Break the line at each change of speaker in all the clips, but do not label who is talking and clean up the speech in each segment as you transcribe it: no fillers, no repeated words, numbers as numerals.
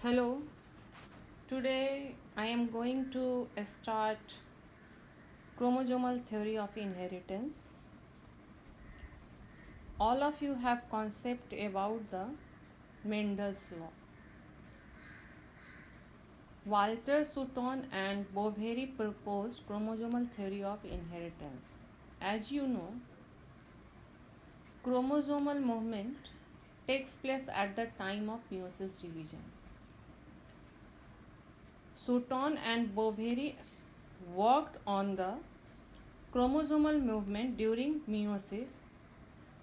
Hello, today I am going to start chromosomal theory of inheritance. All of you have concept about the Mendel's law. Walter Sutton and Boveri proposed chromosomal theory of inheritance. As you know, chromosomal movement takes place at the time of meiosis division. Sutton and Boveri worked on the chromosomal movement during meiosis.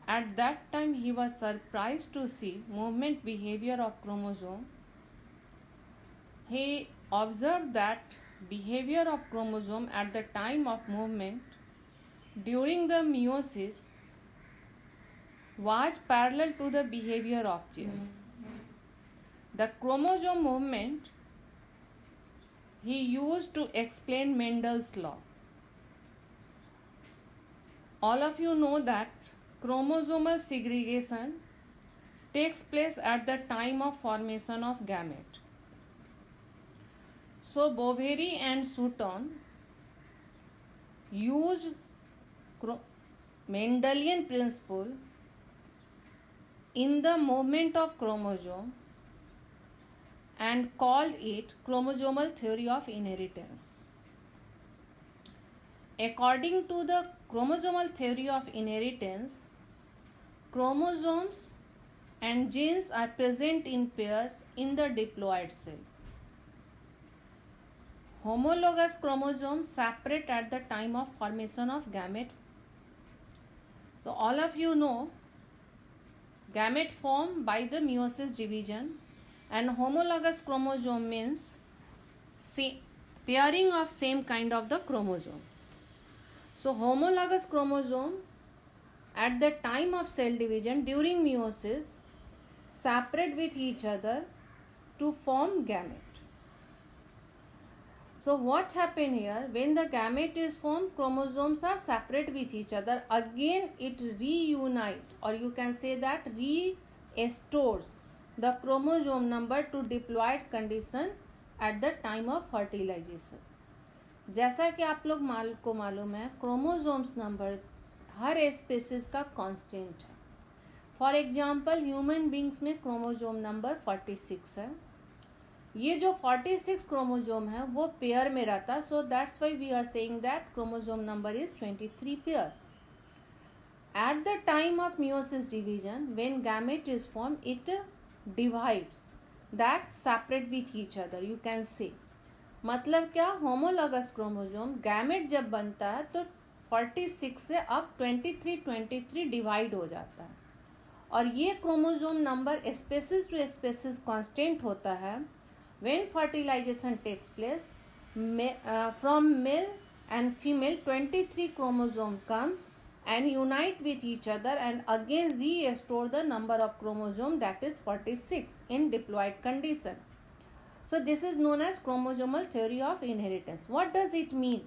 At that time, he was surprised to see movement behavior of chromosome. He observed that behavior of chromosome at the time of movement during the meiosis was parallel to the behavior of genes. The chromosome movement he used to explain Mendel's law. All of you know that chromosomal segregation takes place at the time of formation of gamete. So Boveri and Sutton used Mendelian principle in the movement of chromosome and called it chromosomal theory of inheritance. According to the chromosomal theory of inheritance, chromosomes and genes are present in pairs in the diploid cell. Homologous chromosomes separate at the time of formation of gamete. So all of you know gamete formed by the meiosis division, and homologous chromosome means pairing of same kind of the chromosome. So homologous chromosome at the time of cell division during meiosis separate with each other to form gamete. So what happen here, when the gamete is formed, chromosomes are separate with each other. Again it reunite, or you can say that restores the chromosome number to diploid condition at the time of fertilization. जैसा कि आप लोग को मालूम है, chromosomes number हर species का constant है. For example human beings में क्रोमोसोम नंबर 46 है. ये जो 46 क्रोमोसोम है वो पेयर में रहता, so that's why we are saying that chromosome number is 23 pair. At the time of meiosis division, when gamete is formed, it divides that separate with each other, you can say. मतलब क्या, homologous chromosome gamete जब बनता है तो 46 से अब 23 divide हो जाता है, और ये chromosome number species to species constant होता है. When fertilisation takes place from male and female, 23 chromosome comes and unite with each other and again restore the number of chromosome, that is 46 in diploid condition. So this is known as chromosomal theory of inheritance. What does it mean?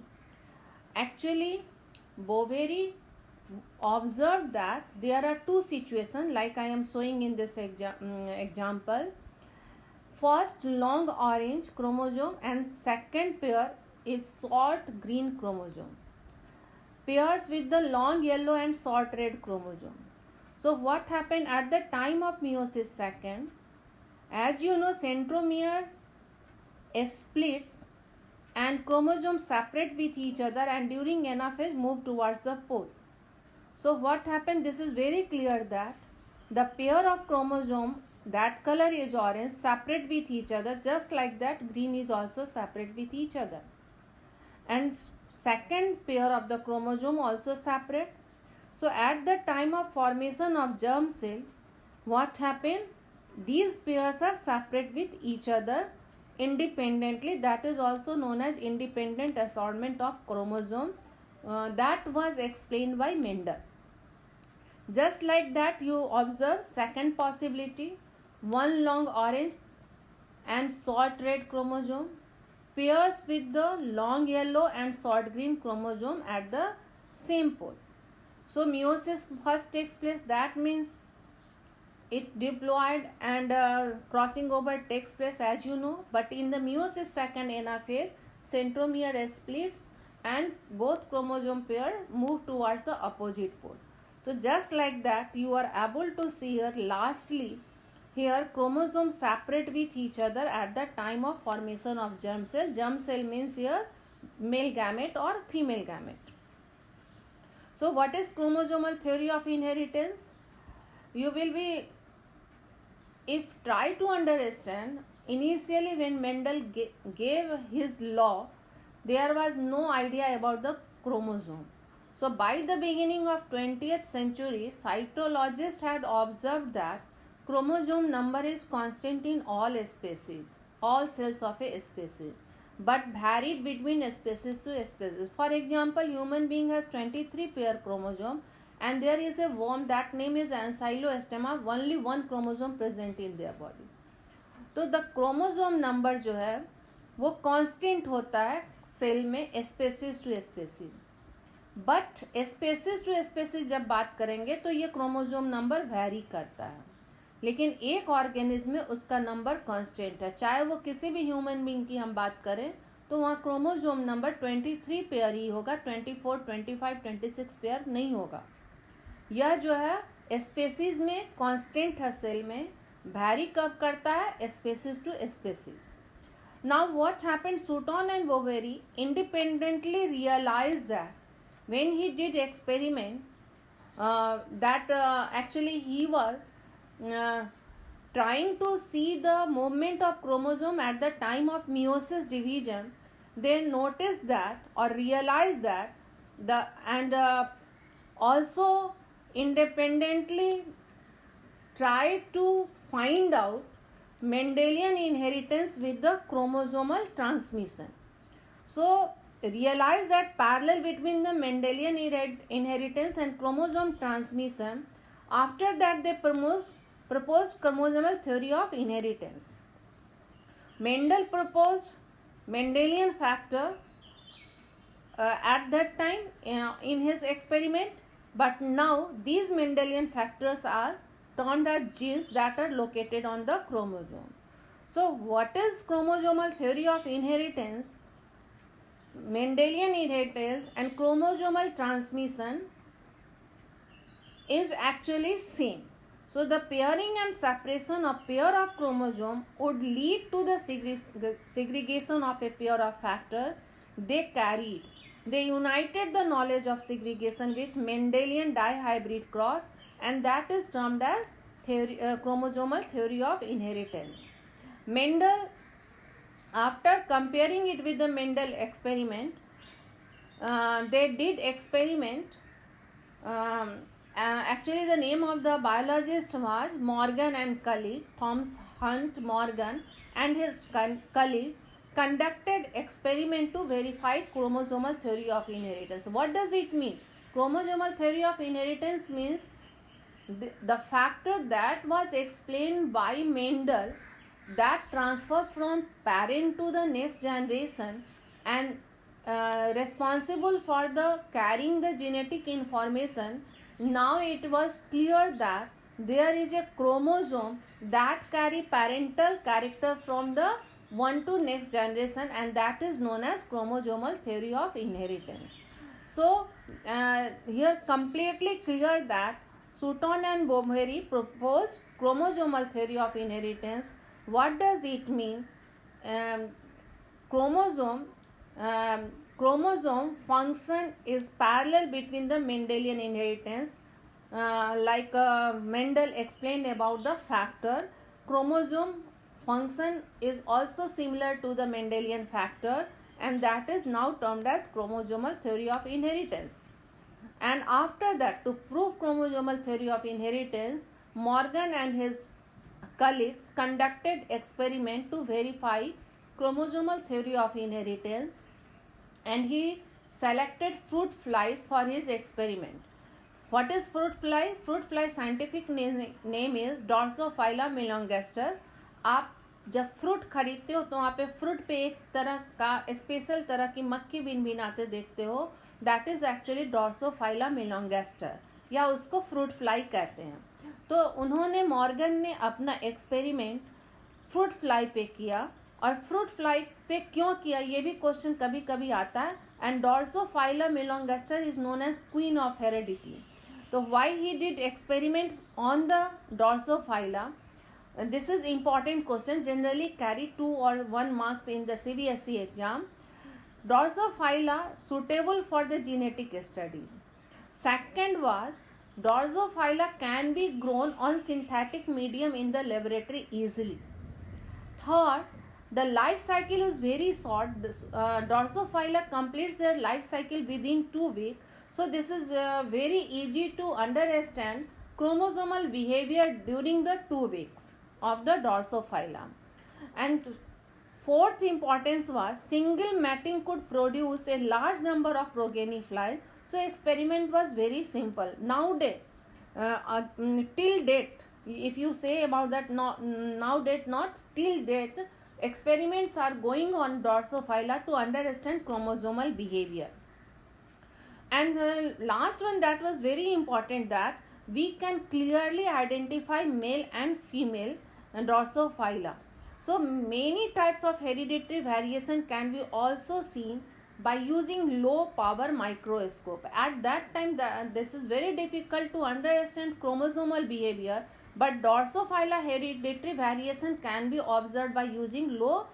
Actually, Boveri observed that there are two situations like I am showing in this example. First, long orange chromosome and second pair is short green chromosome. Pairs with the long yellow and short red chromosome. So what happened at the time of meiosis second? As you know, centromere splits and chromosomes separate with each other and during anaphase move towards the pole. So what happened? This is very clear that the pair of chromosome, that color is orange, separate with each other, just like that green is also separate with each other, and second pair of the chromosome also separate. So at the time of formation of germ cell, what happened? These pairs are separate with each other independently. That is also known as independent assortment of chromosome. That was explained by Mendel. Just like that, you observe second possibility, one long orange and short red chromosome pairs with the long yellow and short green chromosome at the same pole. So meiosis first takes place. That means it diploid and crossing over takes place, as you know, but in the meiosis second anaphase, centromere splits and both chromosome pair move towards the opposite pole. So just like that, you are able to see here, lastly here chromosomes separate with each other at the time of formation of germ cell. Germ cell means here male gamete or female gamete. So what is chromosomal theory of inheritance? You will be, if try to understand, initially when Mendel gave his law, there was no idea about the chromosome. So by the beginning of 20th century, cytologists had observed that chromosome number is constant in all species, all cells of a species, but varied between species to species. For example, human being has 23 pair chromosome, and there is a worm, that name is Ancylostoma, only one chromosome present in their body. तो the chromosome number जो है वो constant होता है cell में species to species, but species to species जब बात करेंगे तो ये क्रोमोसोम नंबर वैरी करता है, लेकिन एक ऑर्गेनिज्म में उसका नंबर कांस्टेंट है. चाहे वो किसी भी ह्यूमन बीइंग की हम बात करें तो वहाँ क्रोमोसोम नंबर 23 पेयर ही होगा, 24, 25, 26 पेयर नहीं होगा. यह जो है स्पेसीज में कांस्टेंट है, सेल में वैरी कब करता है species to species. Now what happened, Sutton and Boveri independently realized that when he did experiment that actually he was trying to see the movement of chromosome at the time of meiosis division. They noticed that or realized that also independently tried to find out Mendelian inheritance with the chromosomal transmission. So realize that parallel between the Mendelian inheritance and chromosome transmission. After that they proposed chromosomal theory of inheritance. Mendel proposed Mendelian factor at that time in his experiment, but now these Mendelian factors are termed as genes that are located on the chromosome. So what is chromosomal theory of inheritance, Mendelian inheritance and chromosomal transmission is actually same. So the pairing and separation of pair of chromosome would lead to the segregation of a pair of factor they carried. They united the knowledge of segregation with Mendelian dihybrid cross, and that is termed as chromosomal theory of inheritance. Mendel, after comparing it with the Mendel experiment, they did experiment. Actually, the name of the biologist was Morgan and colleague, Thomas Hunt Morgan and his colleague conducted experiment to verify chromosomal theory of inheritance. What does it mean? Chromosomal theory of inheritance means the factor that was explained by Mendel that transfer from parent to the next generation and responsible for the carrying the genetic information. Now it was clear that there is a chromosome that carry parental character from the one to next generation, and that is known as chromosomal theory of inheritance. So here completely clear that Sutton and Boehmery proposed chromosomal theory of inheritance. What does it mean? Chromosome function is parallel between the Mendelian inheritance, like Mendel explained about the factor. Chromosome function is also similar to the Mendelian factor, and that is now termed as chromosomal theory of inheritance. And after that, to prove chromosomal theory of inheritance, Morgan and his colleagues conducted experiment to verify chromosomal theory of inheritance, and he selected fruit flies for his experiment. What is fruit fly? Fruit fly scientific name is Drosophila melanogaster. आप जब fruit खरीदते हो तो वहाँ पे fruit पे एक तरह का स्पेशल तरह की मक्खी भिनभिनाते देखते हो, दैट इज एक्चुअली ड्रोसोफाइला मेलॉन्गेस्टर, या उसको फ्रूट फ्लाई कहते हैं. तो तो उन्होंने मॉर्गन ने अपना एक्सपेरिमेंट फ्रूट फ्लाई पे किया, और फ्रूट फ्लाई पे क्यों किया ये भी क्वेश्चन कभी कभी आता है. And Drosophila melanogaster is known as queen of heredity. तो why he did experiment on the Drosophila? This is important question, generally carry 2 or 1 marks in the CBSE exam. Drosophila suitable for the genetic studies. Second was Drosophila can be grown on synthetic medium in the laboratory easily. Third, the life cycle is very short. Drosophila completes their life cycle within 2 weeks. So this is very easy to understand chromosomal behavior during the 2 weeks of the Drosophila. And fourth importance was single mating could produce a large number of progeny flies. So experiment was very simple. Nowadays, till date, if you say about that, nowadays not till date, experiments are going on Drosophila to understand chromosomal behavior. And last one that was very important, that we can clearly identify male and female Drosophila. So many types of hereditary variation can be also seen by using low power microscope. At that time this is very difficult to understand chromosomal behavior, but Drosophila hereditary variation can be observed by using low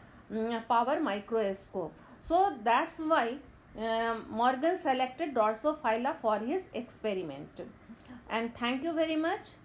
power microscope. So that's why Morgan selected Drosophila for his experiment. And thank you very much.